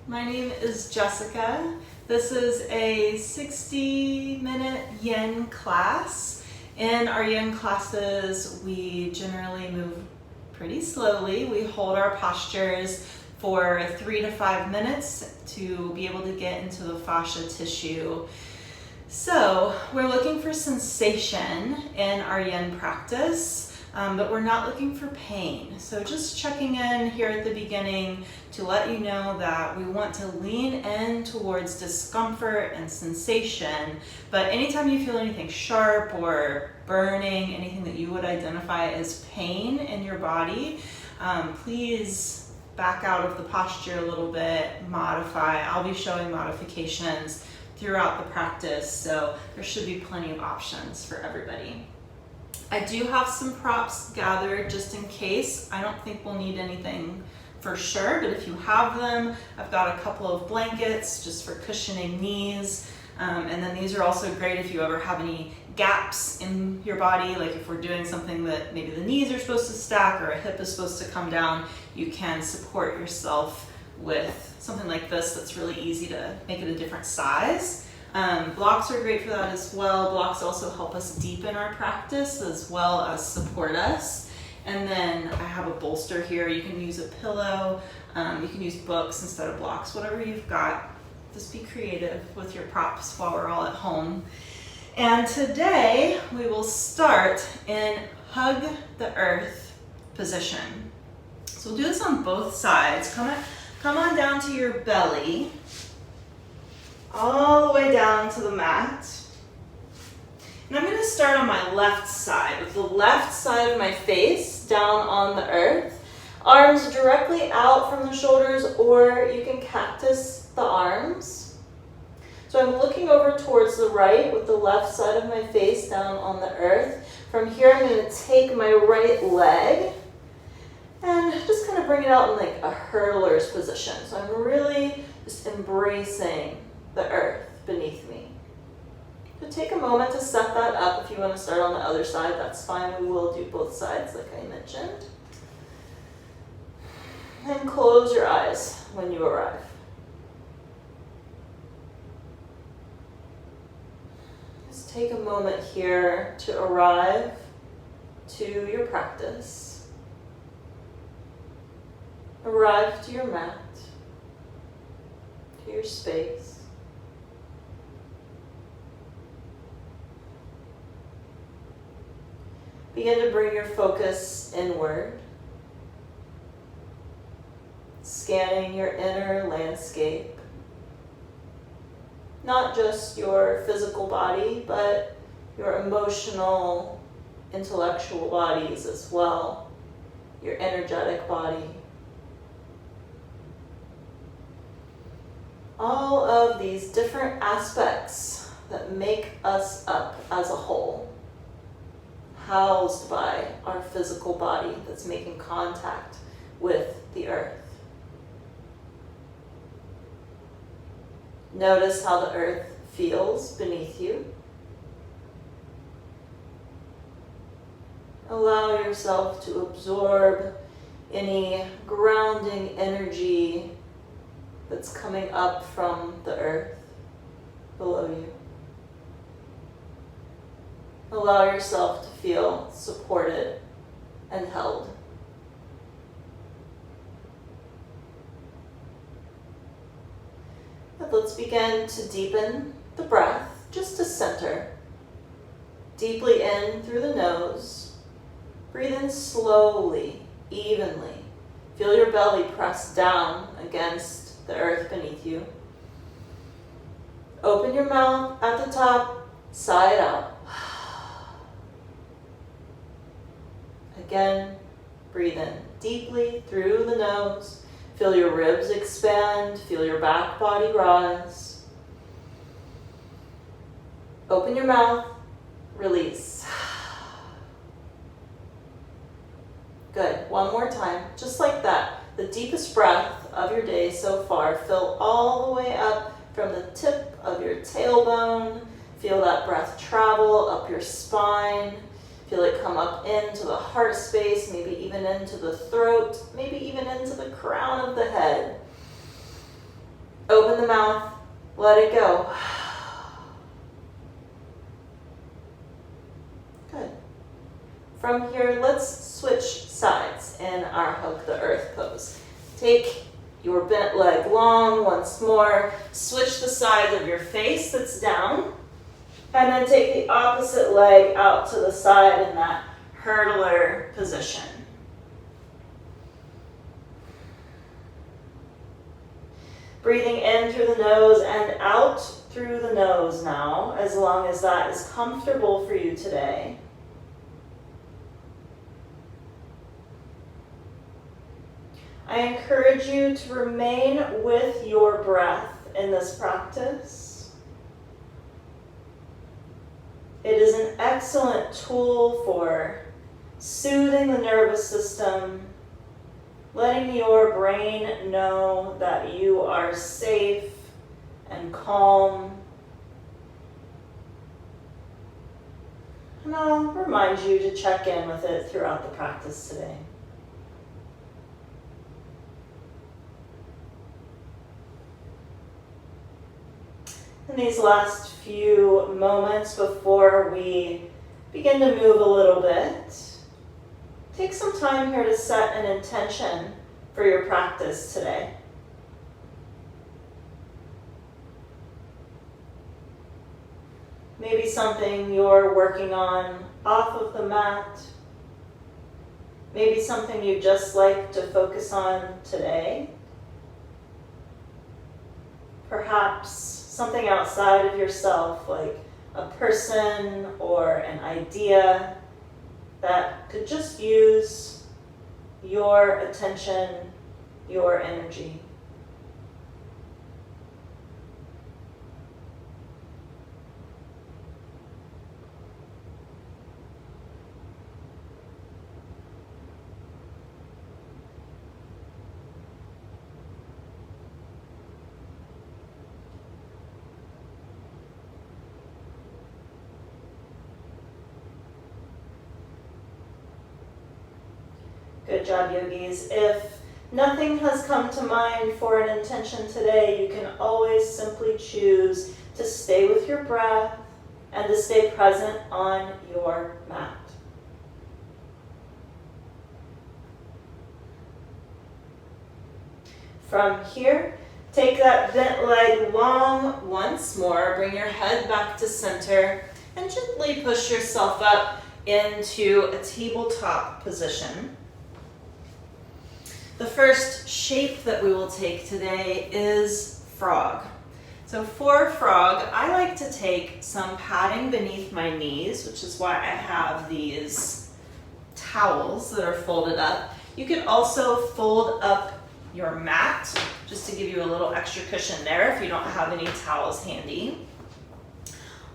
My name is Jessica. This is a 60-minute yin class. In our yin classes, we generally move pretty slowly. We hold our postures for 3 to 5 minutes to be able to get into the fascia tissue. So we're looking for sensation in our yin practice, but we're not looking for pain. So just checking in here at the beginning to let you know that we want to lean in towards discomfort and sensation, but anytime you feel anything sharp or burning, anything that you would identify as pain in your body, please back out of the posture a little bit, modify. I'll be showing modifications throughout the practice, so there should be plenty of options for everybody. I do have some props gathered just in case. I don't think we'll need anything for sure, but if you have them, I've got a couple of blankets just for cushioning knees. And then these are also great if you ever have any gaps in your body, like if we're doing something that maybe the knees are supposed to stack or a hip is supposed to come down, you can support yourself with something like this that's really easy to make it a different size. Blocks are great for that as well. Blocks also help us deepen our practice as well as support us. And then I have a bolster here. You can use a pillow. You can use books instead of blocks, whatever you've got. Just be creative with your props while we're all at home. And today we will start in hug the earth position. So we'll do this on both sides. Come on down to your belly, all the way down to the mat. And I'm going to start on my left side, with the left side of my face down on the earth. Arms directly out from the shoulders, or you can cactus the arms. So I'm looking over towards the right with the left side of my face down on the earth. From here, I'm going to take my right leg and just kind of bring it out in like a hurdler's position. So I'm really just embracing the earth beneath me. So take a moment to set that up. If you want to start on the other side, that's fine. We will do both sides like I mentioned. And close your eyes when you arrive. Just take a moment here to arrive to your practice. Arrive to your mat, to your space. Begin to bring your focus inward, scanning your inner landscape. Not just your physical body, but your emotional, intellectual bodies as well, your energetic body. All of these different aspects that make us up as a whole, housed by our physical body that's making contact with the earth. Notice how the earth feels beneath you. Allow yourself to absorb any grounding energy that's coming up from the earth below you. Allow yourself to feel supported and held. But let's begin to deepen the breath, just to center. Deeply in through the nose. Breathe in slowly, evenly. Feel your belly press down against the earth beneath you. Open your mouth at the top, sigh out. Again, breathe in deeply through the nose. Feel your ribs expand. Feel your back body rise. Open your mouth. Release. Good. One more time. Just like that. The deepest breath of your day so far. Fill all the way up from the tip of your tailbone. Feel that breath travel up your spine. Feel it come up into the heart space, maybe even into the throat, maybe even into the crown of the head. Open the mouth, let it go. Good. From here, let's switch sides in our hug the earth pose. Take your bent leg long once more. Switch the side of your face that's down. And then take the opposite leg out to the side in that hurdler position. Breathing in through the nose and out through the nose now, as long as that is comfortable for you today. I encourage you to remain with your breath in this practice. It is an excellent tool for soothing the nervous system, letting your brain know that you are safe and calm. And I'll remind you to check in with it throughout the practice today. In these last few moments before we begin to move a little bit, take some time here to set an intention for your practice today. Maybe something you're working on off of the mat. Maybe something you just like to focus on today. Perhaps something outside of yourself, like a person or an idea that could just use your attention, your energy. Good job, yogis. If nothing has come to mind for an intention today, you can always simply choose to stay with your breath and to stay present on your mat. From here, take that bent leg long once more. Bring your head back to center and gently push yourself up into a tabletop position. The first shape that we will take today is frog. So for frog, I like to take some padding beneath my knees, which is why I have these towels that are folded up. You can also fold up your mat, just to give you a little extra cushion there if you don't have any towels handy.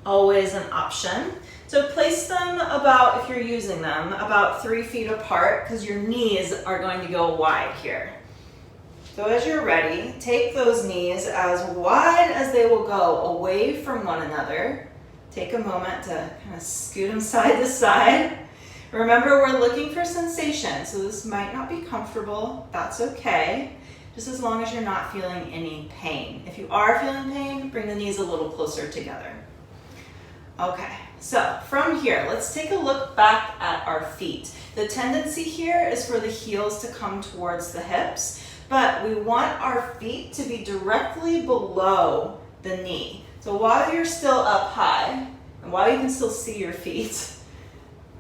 Always an option. So place them about, if you're using them, about 3 feet apart, because your knees are going to go wide here. So as you're ready, take those knees as wide as they will go away from one another. Take a moment to kind of scoot them side to side. Remember, we're looking for sensation, so this might not be comfortable. That's okay, just as long as you're not feeling any pain. If you are feeling pain, bring the knees a little closer together. Okay, so from here, let's take a look back at our feet. The tendency here is for the heels to come towards the hips, but we want our feet to be directly below the knee. So while you're still up high, and while you can still see your feet,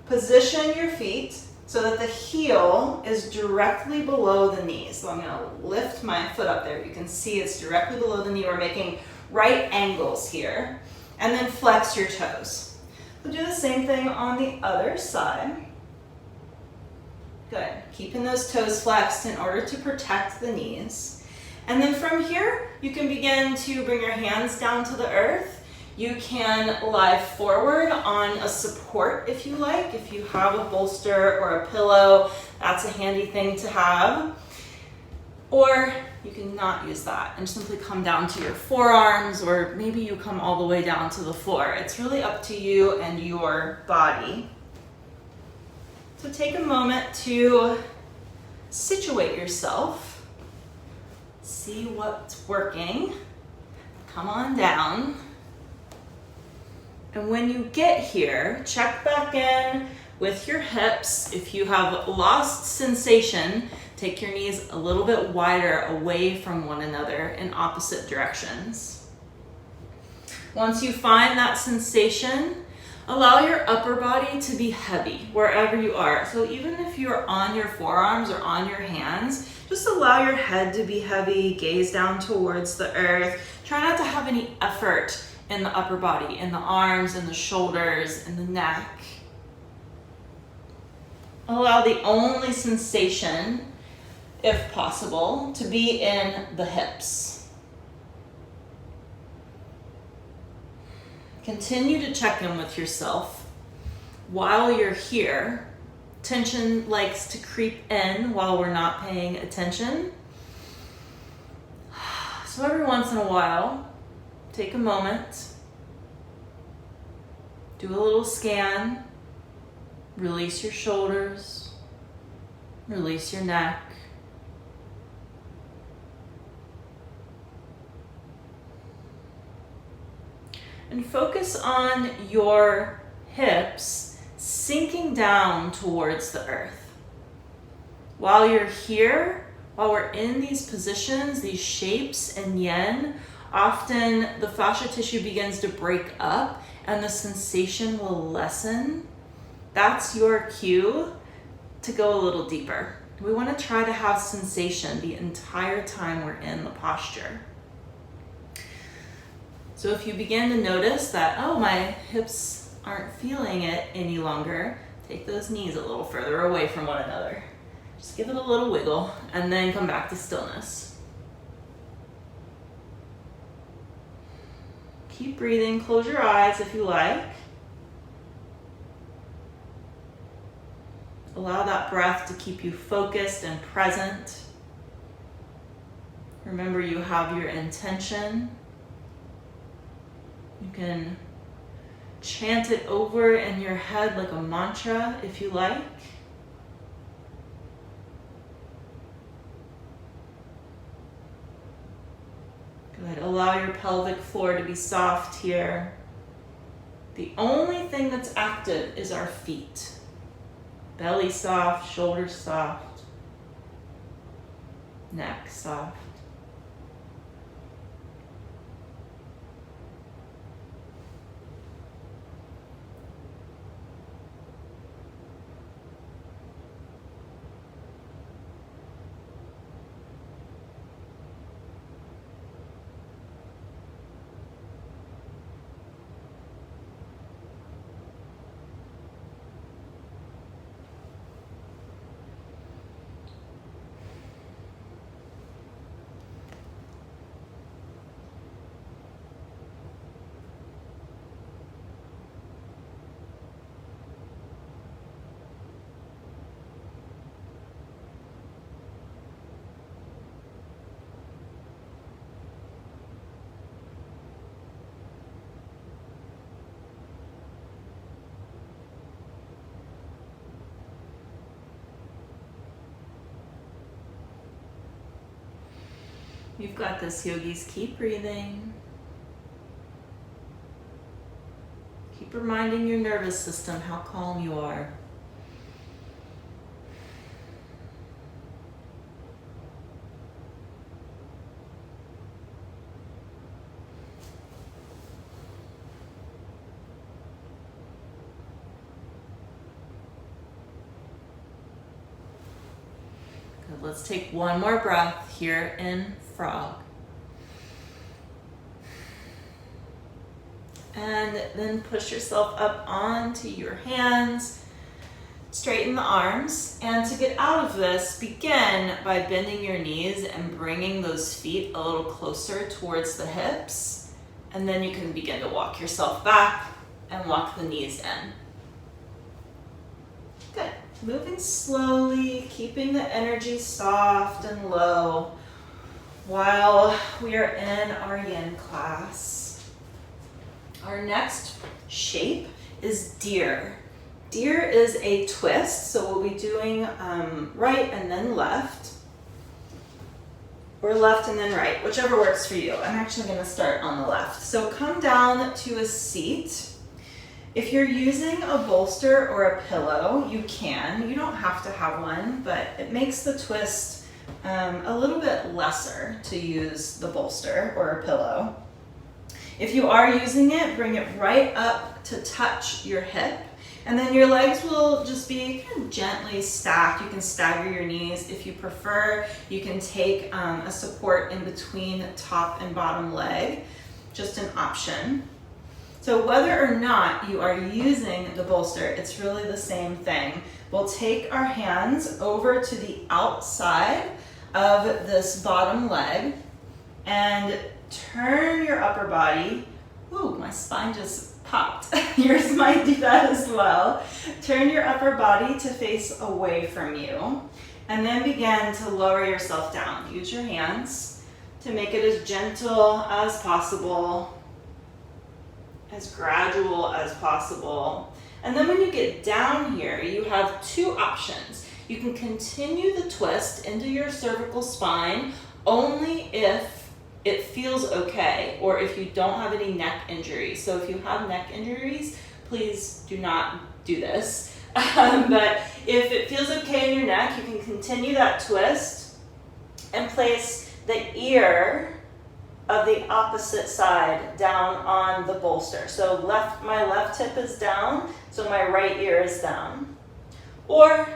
position your feet so that the heel is directly below the knee. So I'm going to lift my foot up there. You can see it's directly below the knee. We're making right angles here. And then flex your toes. We'll do the same thing on the other side. Good. Keeping those toes flexed in order to protect the knees. And then from here, you can begin to bring your hands down to the earth. You can lie forward on a support if you like. If you have a bolster or a pillow, that's a handy thing to have. Or you can not use that and simply come down to your forearms, or maybe you come all the way down to the floor. It's really up to you and your body. So take a moment to situate yourself. see what's working. Come on down. And when you get here, check back in with your hips. If you have lost sensation, take your knees a little bit wider away from one another in opposite directions. Once you find that sensation, allow your upper body to be heavy wherever you are. So even if you're on your forearms or on your hands, just allow your head to be heavy, gaze down towards the earth. Try not to have any effort in the upper body, in the arms, in the shoulders, in the neck. Allow the only sensation, if possible, to be in the hips. Continue to check in with yourself while you're here. Tension likes to creep in while we're not paying attention. So every once in a while, take a moment, do a little scan, release your shoulders, release your neck. And focus on your hips sinking down towards the earth. While you're here, while we're in these positions, these shapes in yin, often the fascia tissue begins to break up and the sensation will lessen. That's your cue to go a little deeper. We want to try to have sensation the entire time we're in the posture. So if you begin to notice that, oh, my hips aren't feeling it any longer, take those knees a little further away from one another. Just give it a little wiggle and then come back to stillness. Keep breathing. Close your eyes if you like. Allow that breath to keep you focused and present. Remember, you have your intention. You can chant it over in your head like a mantra if you like. Good. Allow your pelvic floor to be soft here. The only thing that's active is our feet. Belly soft, shoulders soft, neck soft. You've got this, yogis. Keep breathing. Keep reminding your nervous system how calm you are. Good. Let's take one more breath here in frog. And then push yourself up onto your hands, straighten the arms, and to get out of this, begin by bending your knees and bringing those feet a little closer towards the hips, and then you can begin to walk yourself back and walk the knees in. Good. Moving slowly, keeping the energy soft and low while we are in our yin class. Our next shape is deer. Deer is a twist, so we'll be doing right and then left. or left and then right, whichever works for you. I'm actually gonna start on the left. So come down to a seat. If you're using a bolster or a pillow, you can. You don't have to have one, but it makes the twist a little bit lesser to use the bolster or a pillow. If you are using it, bring it right up to touch your hip, and then your legs will just be kind of gently stacked. You can stagger your knees. If you prefer, you can take a support in between top and bottom leg, just an option. So whether or not you are using the bolster, it's really the same thing. We'll take our hands over to the outside of this bottom leg and turn your upper body. Ooh, my spine just popped. Yours might do that as well. Turn your upper body to face away from you, and then begin to lower yourself down. Use your hands to make it as gentle as possible, as gradual as possible. And then when you get down here, you have two options. You can continue the twist into your cervical spine only if it feels okay, or if you don't have any neck injuries. So if you have neck injuries, please do not do this. But if it feels okay in your neck, you can continue that twist and place the ear of the opposite side down on the bolster. So my left hip is down, so my right ear is down. Or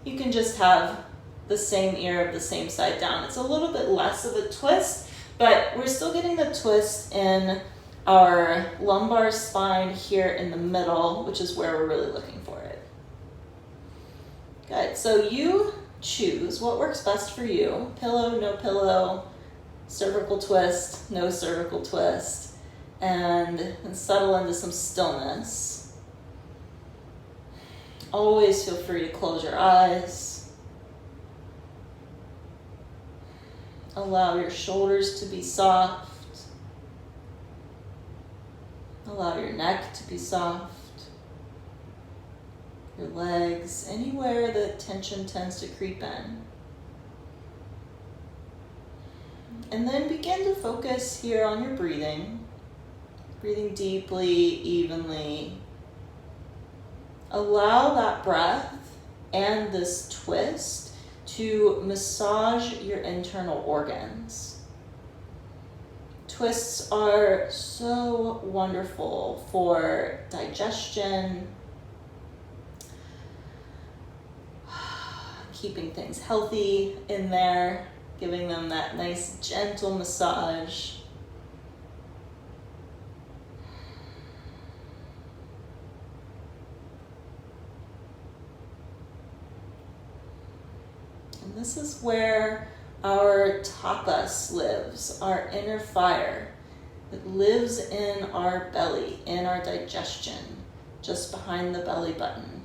you can just have the same ear of the same side down. It's a little bit less of a twist, but we're still getting the twist in our lumbar spine here in the middle, which is where we're really looking for it. Good, so you choose what works best for you. Pillow, no pillow, cervical twist, no cervical twist, and settle into some stillness. Always feel free to close your eyes. Allow your shoulders to be soft. Allow your neck to be soft. Your legs, anywhere that tension tends to creep in. And then begin to focus here on your breathing. Breathing deeply, evenly. Allow that breath and this twist to massage your internal organs. Twists are so wonderful for digestion, keeping things healthy in there, giving them that nice gentle massage. And this is where our tapas lives, our inner fire that lives in our belly, in our digestion, just behind the belly button.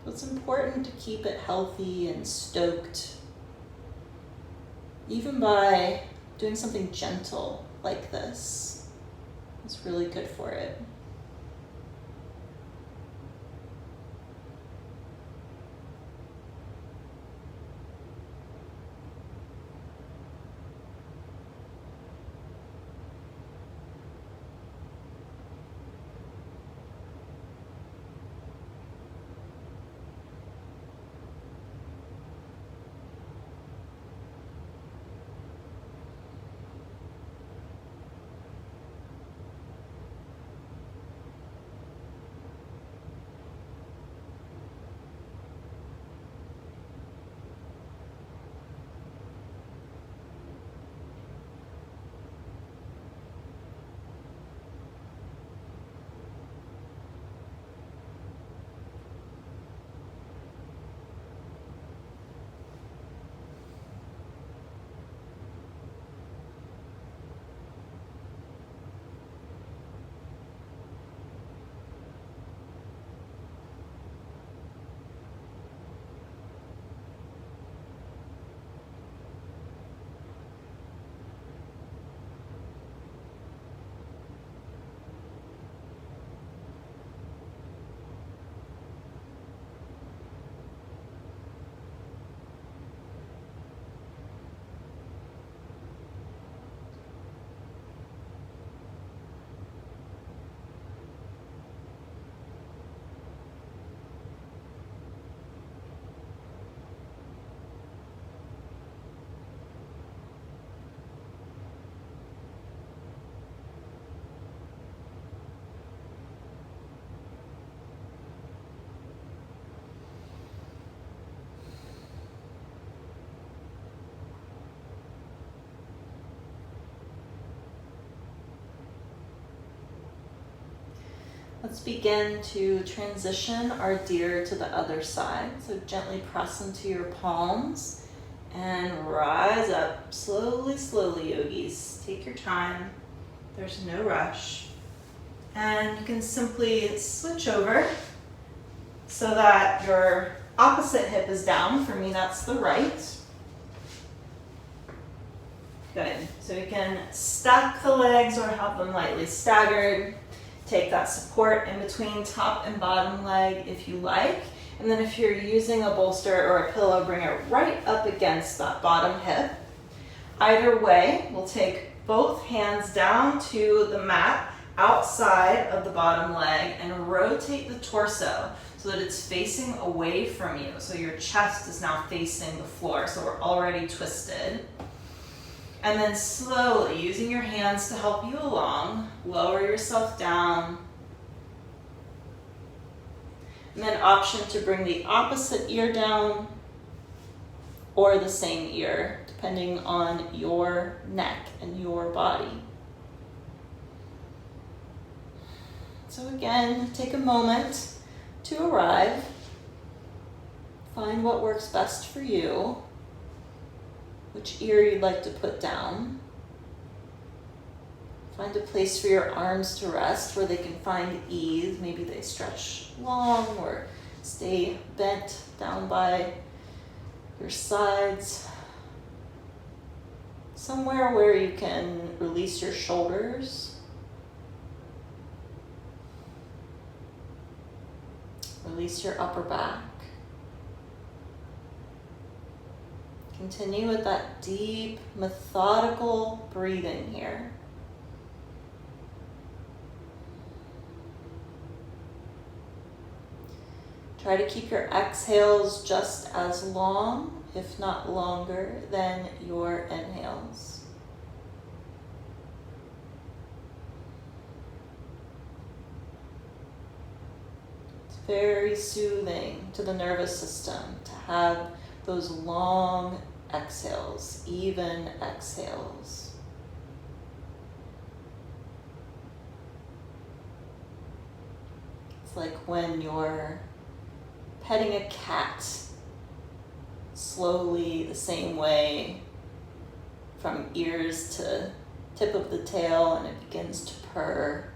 So it's important to keep it healthy and stoked, even by doing something gentle like this. It's really good for it. Let's begin to transition our deer to the other side. So gently press into your palms and rise up. Slowly, slowly, yogis. Take your time. There's no rush. And you can simply switch over so that your opposite hip is down. For me, that's the right. Good. So you can stack the legs or have them lightly staggered. Take that support in between top and bottom leg if you like. And then if you're using a bolster or a pillow, bring it right up against that bottom hip. Either way, we'll take both hands down to the mat outside of the bottom leg and rotate the torso so that it's facing away from you. So your chest is now facing the floor. So we're already twisted. And then slowly, using your hands to help you along, lower yourself down. And then option to bring the opposite ear down or the same ear, depending on your neck and your body. So again, take a moment to arrive. Find what works best for you. Which ear you'd like to put down. Find a place for your arms to rest where they can find ease. Maybe they stretch long or stay bent down by your sides. Somewhere where you can release your shoulders. Release your upper back. Continue with that deep, methodical breathing here. Try to keep your exhales just as long, if not longer, than your inhales. It's very soothing to the nervous system to have those long exhales, even exhales. It's like when you're petting a cat slowly, the same way, from ears to tip of the tail, and it begins to purr.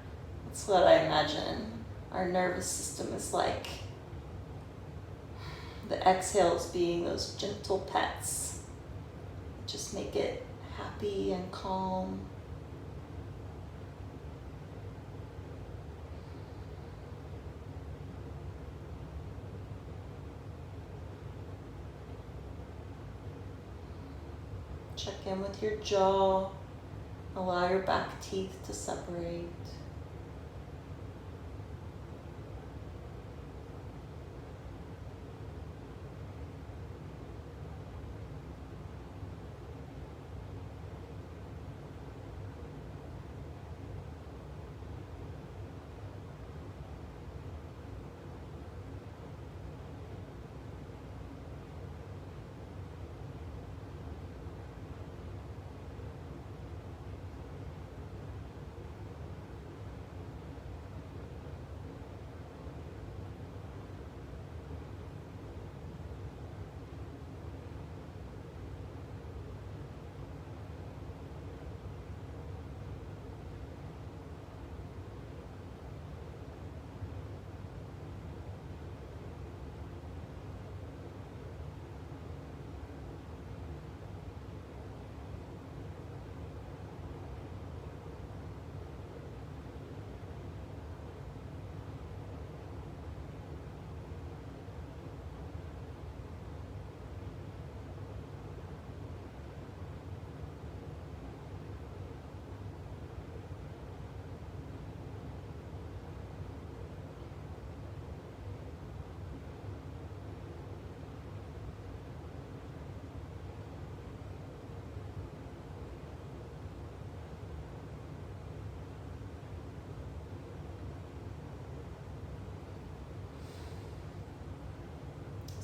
That's what I imagine our nervous system is like. The exhales being those gentle pets. Just make it happy and calm. Check in with your jaw. Allow your back teeth to separate.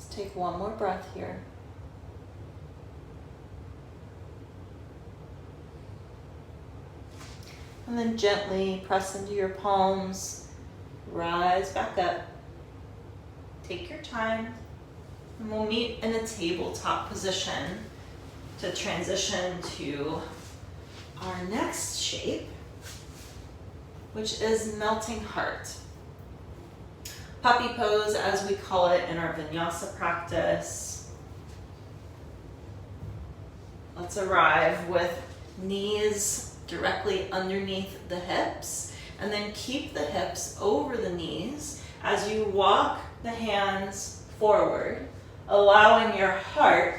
Take one more breath here. And then gently press into your palms, rise back up. Take your time, and we'll meet in a tabletop position to transition to our next shape, which is melting heart. Puppy pose, as we call it in our vinyasa practice. Let's arrive with knees directly underneath the hips, and then keep the hips over the knees as you walk the hands forward, allowing your heart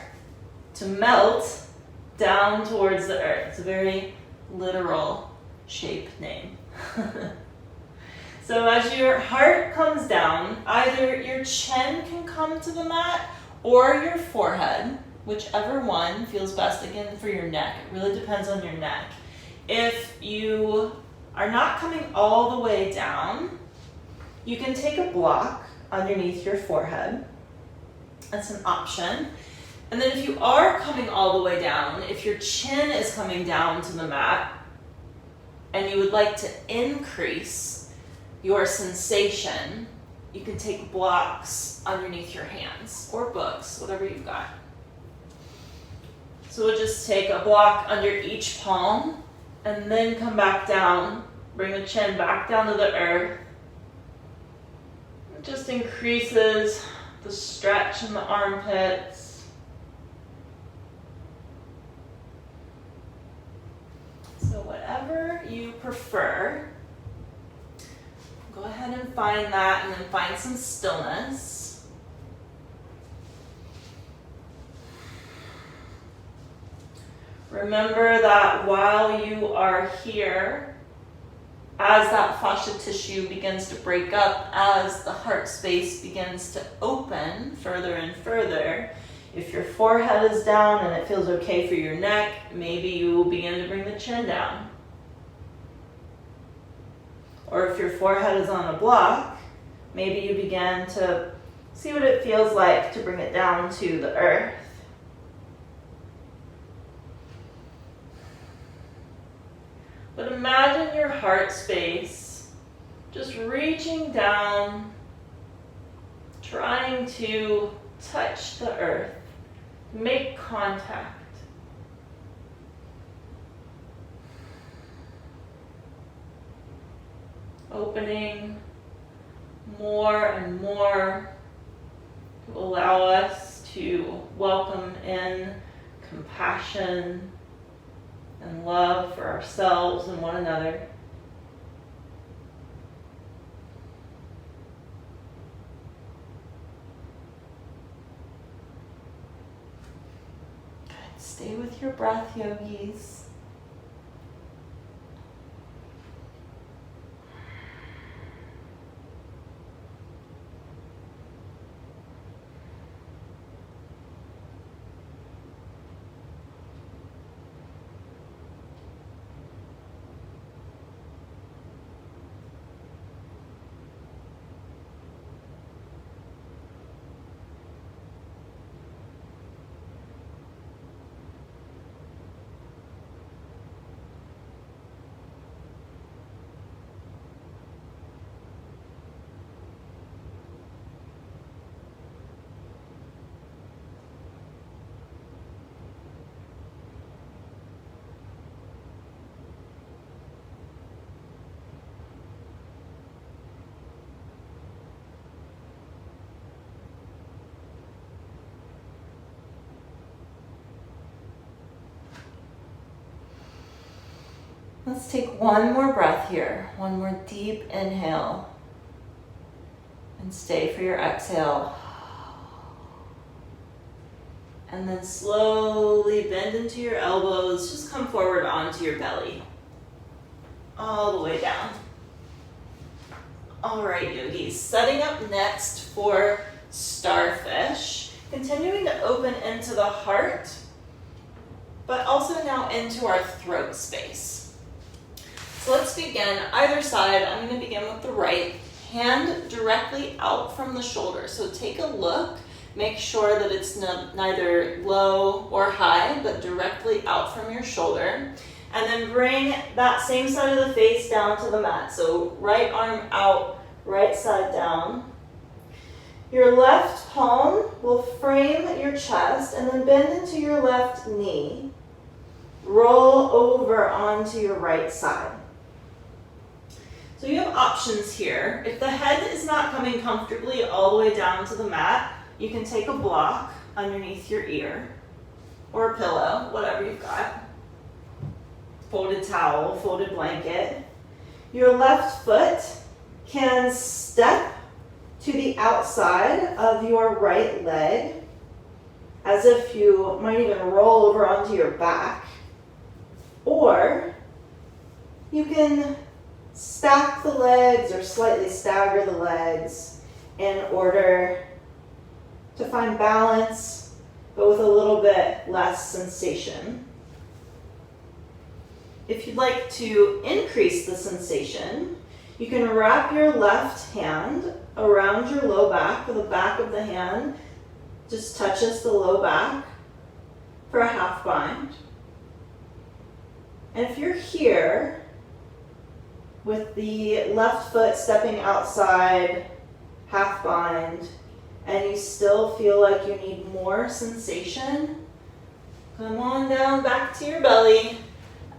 to melt down towards the earth. It's a very literal shape name. So as your heart comes down, either your chin can come to the mat or your forehead, whichever one feels best, again, for your neck. It really depends on your neck. If you are not coming all the way down, you can take a block underneath your forehead. That's an option. And then if you are coming all the way down, if your chin is coming down to the mat and you would like to increase your sensation, you can take blocks underneath your hands or books, whatever you've got. So we'll just take a block under each palm and then come back down, bring the chin back down to the earth. It just increases the stretch in the armpits. So whatever you prefer, go ahead and find that, and then find some stillness. Remember that while you are here, as that fascia tissue begins to break up, as the heart space begins to open further and further, if your forehead is down and it feels okay for your neck, maybe you will begin to bring the chin down. Or if your forehead is on a block, maybe you begin to see what it feels like to bring it down to the earth. But imagine your heart space just reaching down, trying to touch the earth, make contact. Opening more and more to allow us to welcome in compassion and love for ourselves and one another. Good. Stay with your breath, yogis. Let's take one more breath here. One more deep inhale. And stay for your exhale. And then slowly bend into your elbows. Just come forward onto your belly. All the way down. All right, yogis. Setting up next for starfish. Continuing to open into the heart, but also now into our throat space. So let's begin either side. I'm going to begin with the right. Hand directly out from the shoulder. So take a look. Make sure that it's neither low or high, but directly out from your shoulder. And then bring that same side of the face down to the mat. So right arm out right side down. Your left palm will frame your chest and then bend into your left knee. Roll over onto your right side. So you have options here. If the head is not coming comfortably all the way down to the mat, you can take a block underneath your ear or a pillow, whatever you've got. Folded towel, folded blanket. Your left foot can step to the outside of your right leg as if you might even roll over onto your back. Or you can stack the legs or slightly stagger the legs in order to find balance, but with a little bit less sensation. If you'd like to increase the sensation, you can wrap your left hand around your low back, where the back of the hand just touches the low back for a half bind. And if you're here with the left foot stepping outside, half bind, and you still feel like you need more sensation, come on down back to your belly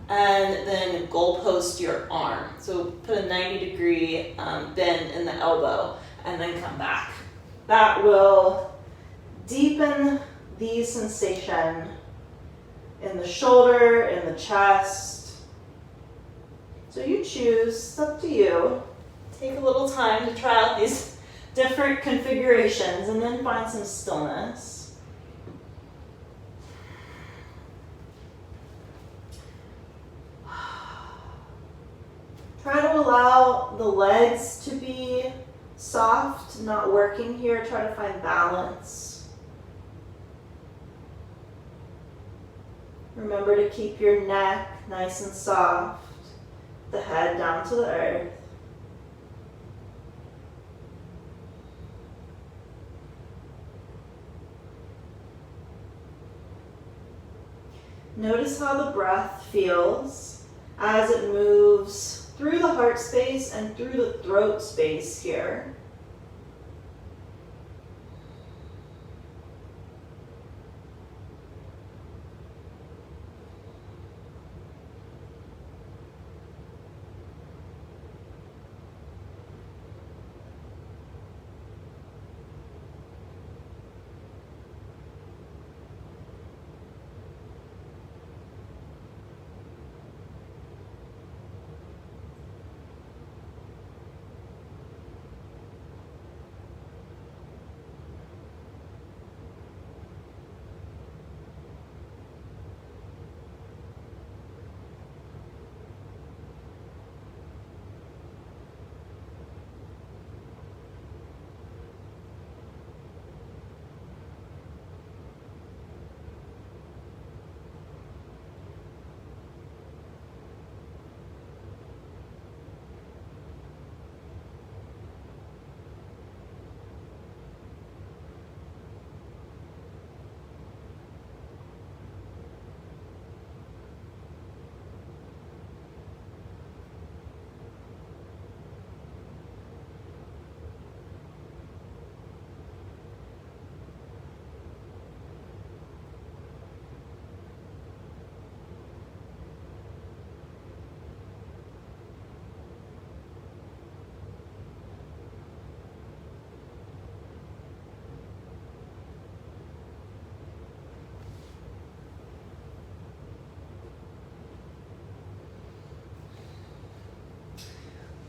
and then goalpost your arm. So put a 90-degree bend in the elbow and then come back. That will deepen the sensation in the shoulder, in the chest. So you choose, it's up to you. Take a little time to try out these different configurations and then find some stillness. Try to allow the legs to be soft, not working here. Try to find balance. Remember to keep your neck nice and soft, the head down to the earth. Notice how the breath feels as it moves through the heart space and through the throat space here.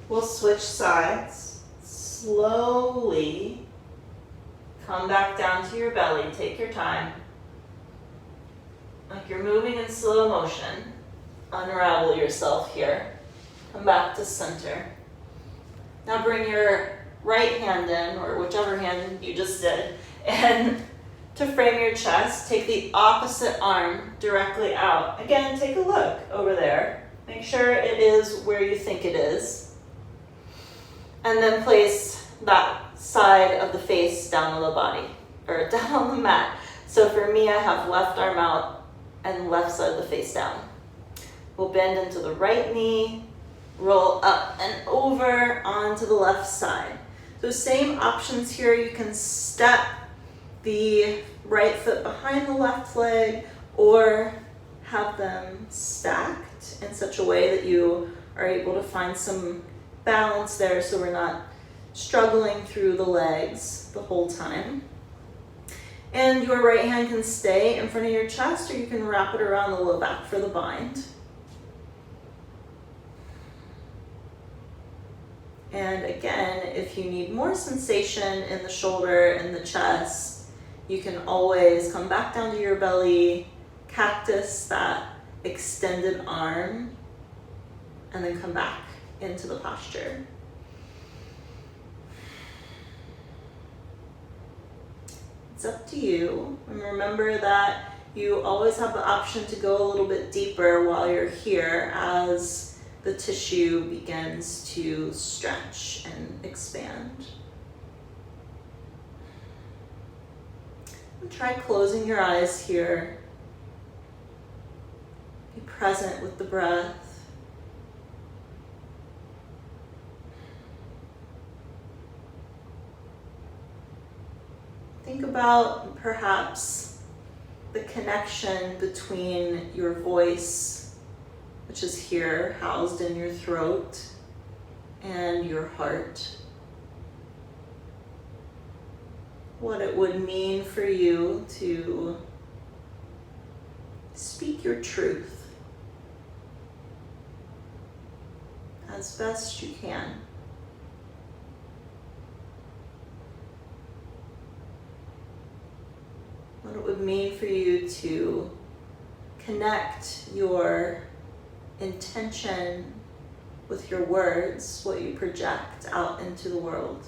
We'll switch sides. Slowly come back down to your belly. Take your time. Like you're moving in slow motion. Unravel yourself here. Come back to center. Now bring your right hand in, or whichever hand you just did, and to frame your chest, take the opposite arm directly out. Again, take a look over there. Make sure it is where you think it is. And then place that side of the face down on the body, or down on the mat. So for me, I have left arm out and left side of the face down. We'll bend into the right knee, roll up and over onto the left side. So same options here. You can step the right foot behind the left leg or have them stacked in such a way that you are able to find some balance there so we're not struggling through the legs the whole time. And your right hand can stay in front of your chest, or you can wrap it around the low back for the bind. And again, if you need more sensation in the shoulder and the chest, you can always come back down to your belly, cactus that extended arm, and then come back into the posture. It's up to you. And remember that you always have the option to go a little bit deeper while you're here as the tissue begins to stretch and expand. And try closing your eyes here. Be present with the breath. Think about perhaps the connection between your voice, which is here, housed in your throat, and your heart. What it would mean for you to speak your truth as best you can. What it would mean for you to connect your intention with your words, what you project out into the world.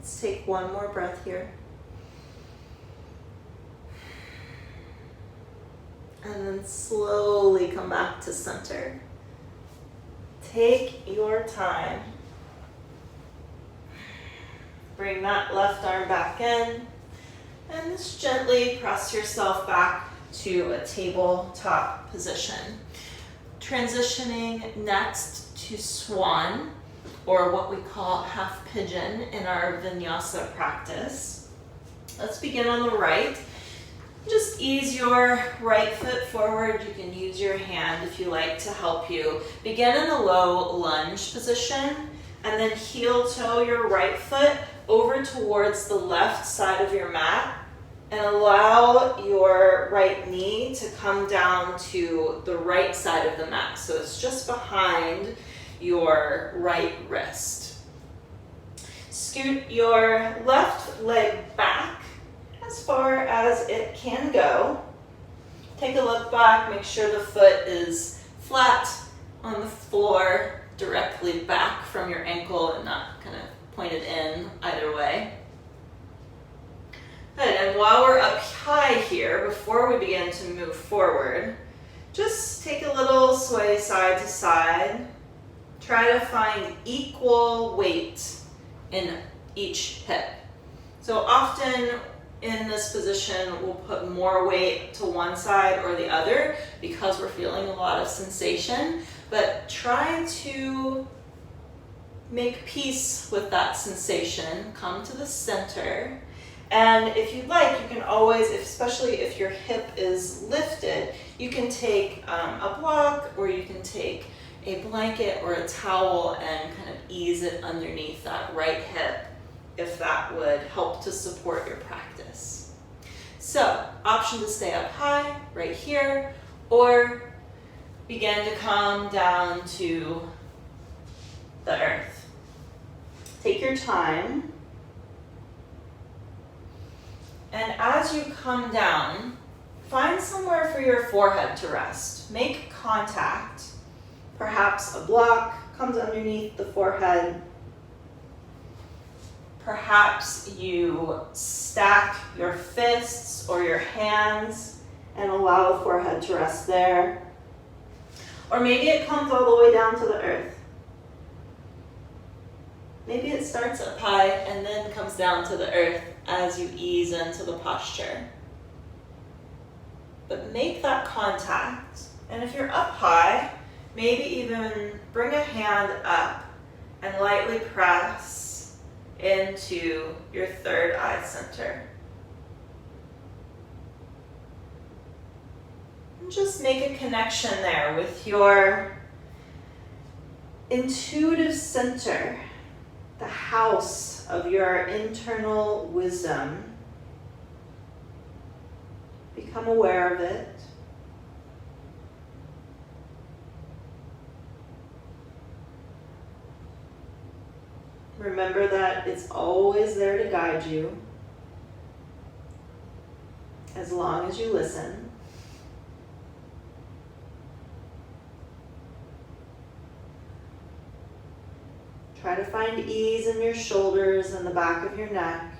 Let's take one more breath here. And then slowly come back to center. Take your time. Bring that left arm back in. And just gently press yourself back to a tabletop position. Transitioning next to swan, or what we call half pigeon in our vinyasa practice. Let's begin on the right. Just ease your right foot forward. You can use your hand if you like to help you. Begin in a low lunge position and then heel toe your right foot over towards the left side of your mat and allow your right knee to come down to the right side of the mat. So it's just behind your right wrist. Scoot your left leg back as far as it can go. Take a look back, make sure the foot is flat on the floor, directly back from your ankle and not kind of pointed in either way. Good, and while we're up high here, before we begin to move forward, just take a little sway side to side. Try to find equal weight in each hip. So often in this position, we'll put more weight to one side or the other because we're feeling a lot of sensation, but try to make peace with that sensation. Come to the center. And if you'd like, you can always, especially if your hip is lifted, you can take a block or you can take a blanket or a towel and kind of ease it underneath that right hip if that would help to support your practice. So, option to stay up high right here, or begin to come down to the earth. Take your time. And as you come down, find somewhere for your forehead to rest. Make contact. Perhaps a block comes underneath the forehead. Perhaps you stack your fists or your hands and allow the forehead to rest there. Or maybe it comes all the way down to the earth. Maybe it starts up high and then comes down to the earth as you ease into the posture. But make that contact. And if you're up high, maybe even bring a hand up and lightly press into your third eye center. And just make a connection there with your intuitive center, the house of your internal wisdom. Become aware of it. Remember that it's always there to guide you, as long as you listen. Try to find ease in your shoulders and the back of your neck.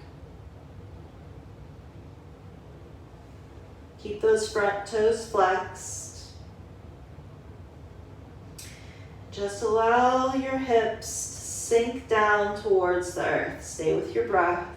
Keep those front toes flexed. Just allow your hips to sink down towards the earth. Stay with your breath.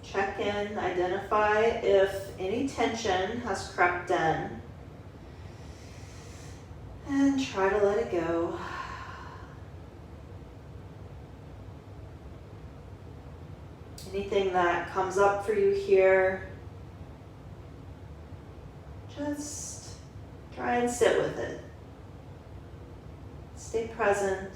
Check in, identify if any tension has crept in, and try to let it go. Anything that comes up for you here, just try and sit with it. Stay present.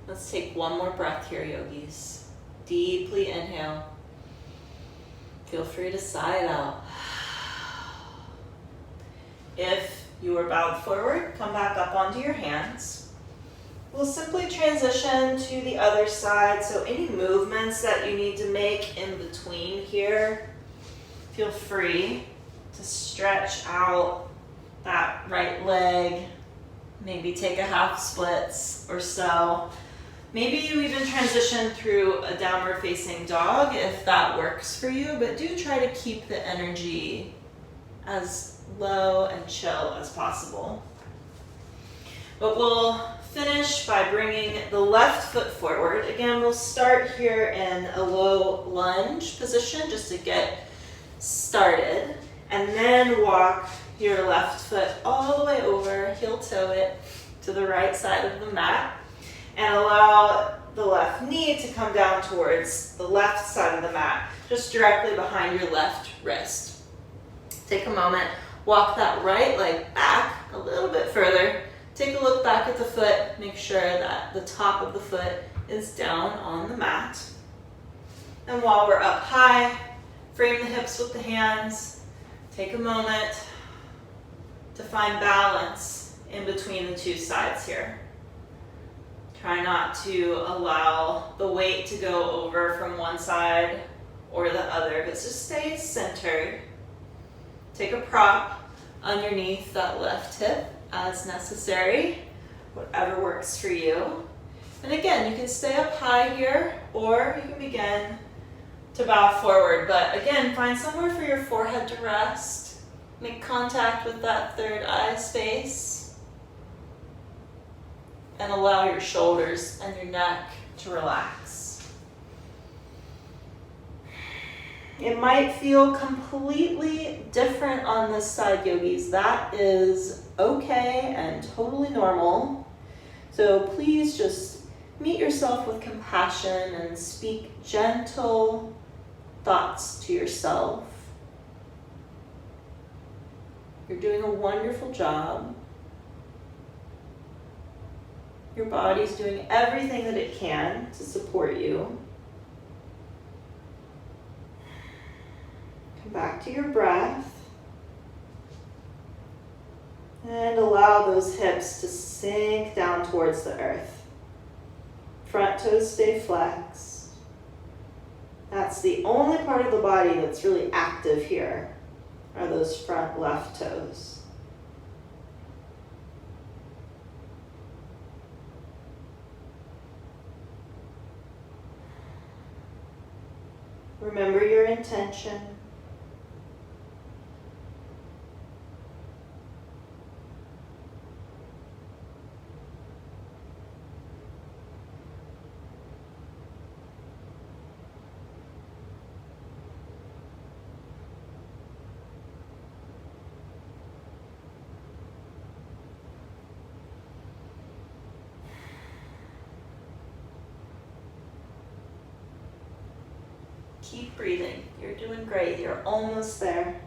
Let's take one more breath here, yogis. Deeply inhale. Feel free to sigh it out. If you are bowed forward, come back up onto your hands. We'll simply transition to the other side, so any movements that you need to make in between here, feel free to stretch out that right leg, maybe take a half splits or so. Maybe you even transition through a downward facing dog if that works for you, but do try to keep the energy as low and chill as possible. But we'll finish by bringing the left foot forward. Again, we'll start here in a low lunge position just to get started, and then walk your left foot all the way over, heel toe it to the right side of the mat, and allow the left knee to come down towards the left side of the mat, just directly behind your left wrist. Take a moment, walk that right leg back a little bit further. Take a look back at the foot, make sure that the top of the foot is down on the mat. And while we're up high, frame the hips with the hands. Take a moment to find balance in between the two sides here. Try not to allow the weight to go over from one side or the other, but just stay centered. Take a prop underneath that left hip as necessary, whatever works for you. And again, you can stay up high here, or you can begin to bow forward. But again, find somewhere for your forehead to rest. Make contact with that third eye space. And allow your shoulders and your neck to relax. It might feel completely different on this side, yogis. That is okay and totally normal. So please just meet yourself with compassion and speak gentle thoughts to yourself. You're doing a wonderful job. Your body's doing everything that it can to support you. Come back to your breath. And allow those hips to sink down towards the earth. Front toes stay flexed. That's the only part of the body that's really active here, are those front left toes. Remember your intention. Keep breathing. You're doing great. You're almost there.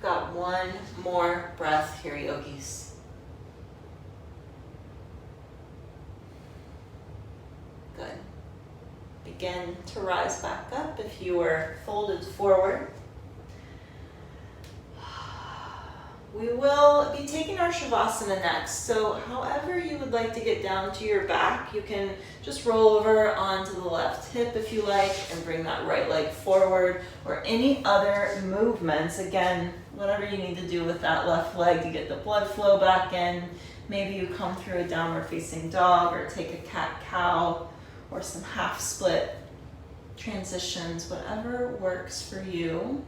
Got one more breath here, yogis. Good. Begin to rise back up if you are folded forward. We will be taking our Shavasana next. So however you would like to get down to your back, you can just roll over onto the left hip if you like and bring that right leg forward, or any other movements. Again, whatever you need to do with that left leg to get the blood flow back in. Maybe you come through a downward facing dog or take a cat-cow or some half split transitions, whatever works for you.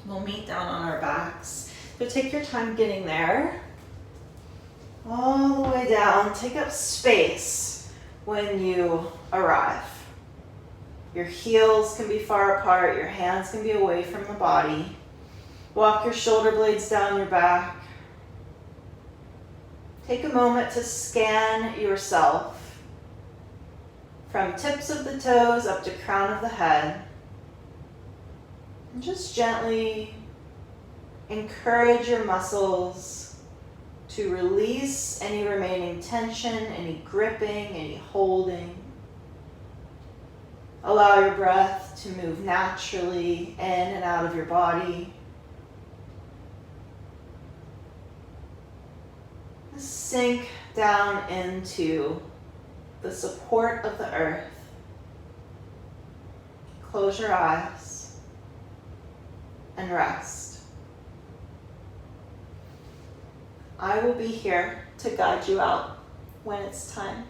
We'll meet down on our backs. So take your time getting there. All the way down, take up space when you arrive. Your heels can be far apart, your hands can be away from the body. Walk your shoulder blades down your back. Take a moment to scan yourself from tips of the toes up to crown of the head. And just gently encourage your muscles to release any remaining tension, any gripping, any holding. Allow your breath to move naturally in and out of your body. Sink down into the support of the earth. Close your eyes and rest. I will be here to guide you out when it's time.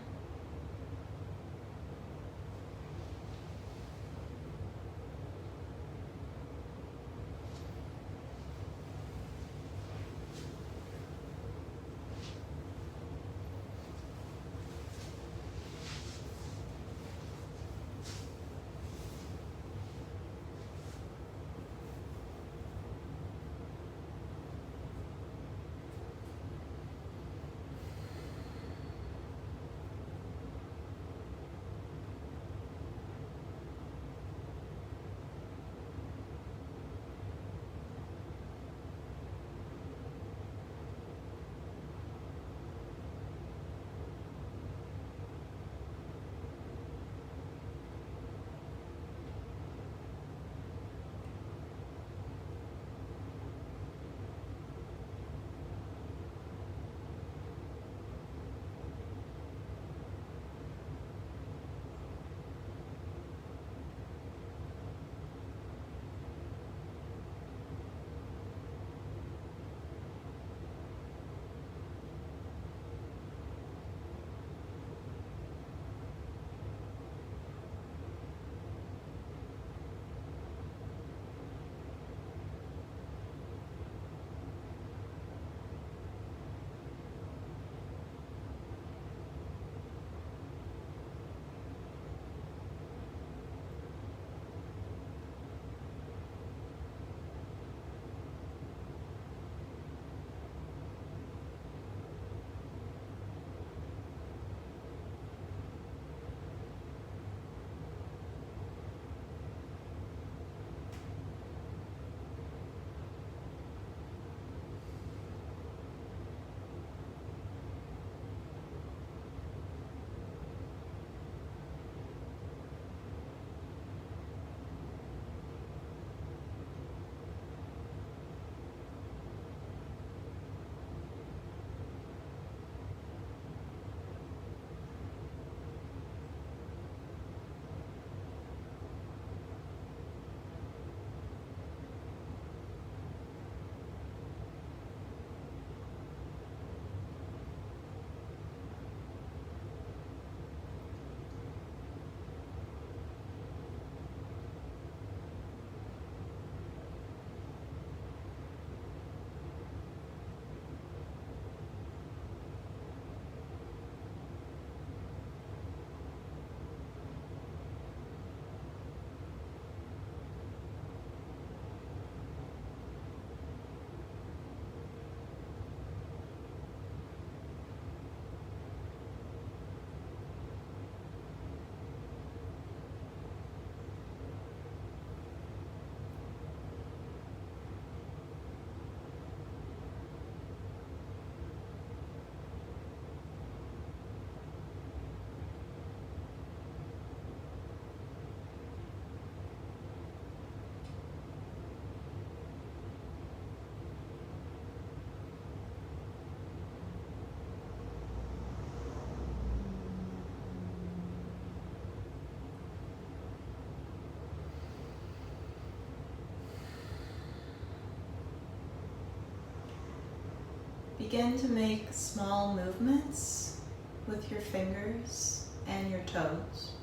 begin to make small movements with your fingers and your toes.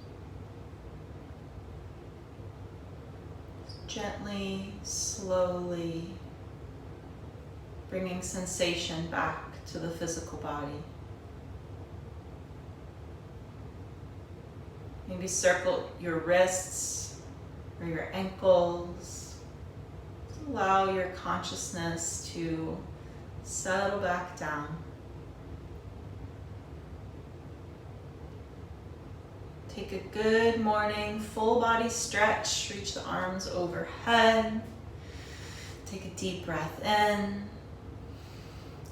Gently, slowly bringing sensation back to the physical body. Maybe circle your wrists or your ankles. Allow your consciousness to settle back down. Take a good morning full body stretch. Reach the arms overhead. Take a deep breath in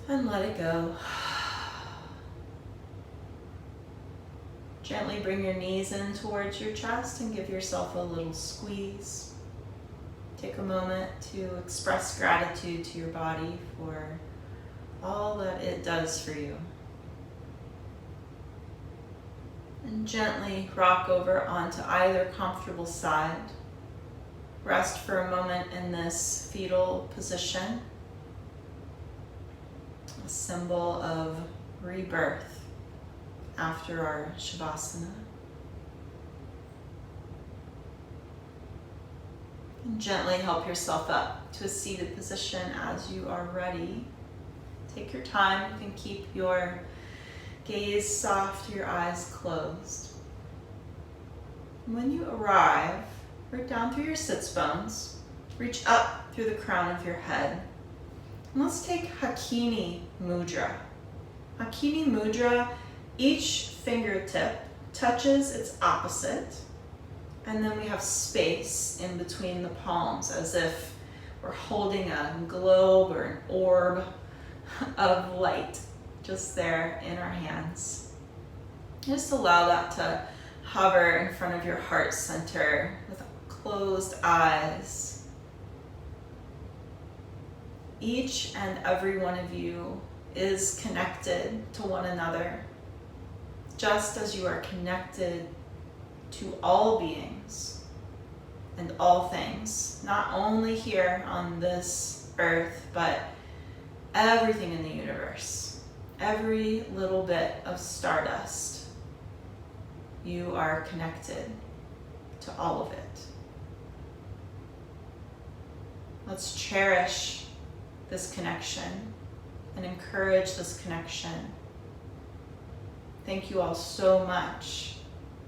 and let it go. Gently bring your knees in towards your chest and give yourself a little squeeze. Take a moment to express gratitude to your body for all that it does for you. And gently rock over onto either comfortable side. Rest for a moment in this fetal position, a symbol of rebirth after our Shavasana. And gently help yourself up to a seated position as you are ready. Take your time. You can keep your gaze soft, your eyes closed. When you arrive, right down through your sits bones, reach up through the crown of your head. And let's take Hakini Mudra. Hakini Mudra, each fingertip touches its opposite, and then we have space in between the palms as if we're holding a globe or an orb of light just there in our hands. Just allow that to hover in front of your heart center with closed eyes. Each and every one of you is connected to one another, just as you are connected to all beings and all things, not only here on this earth, but everything in the universe. Every little bit of stardust, you are connected to all of it. Let's cherish this connection and encourage this connection. Thank you all so much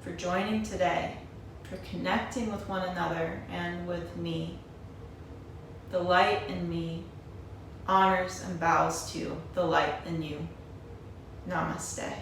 for joining today, for connecting with one another and with me. The light in me honors and bows to the light in you. Namaste.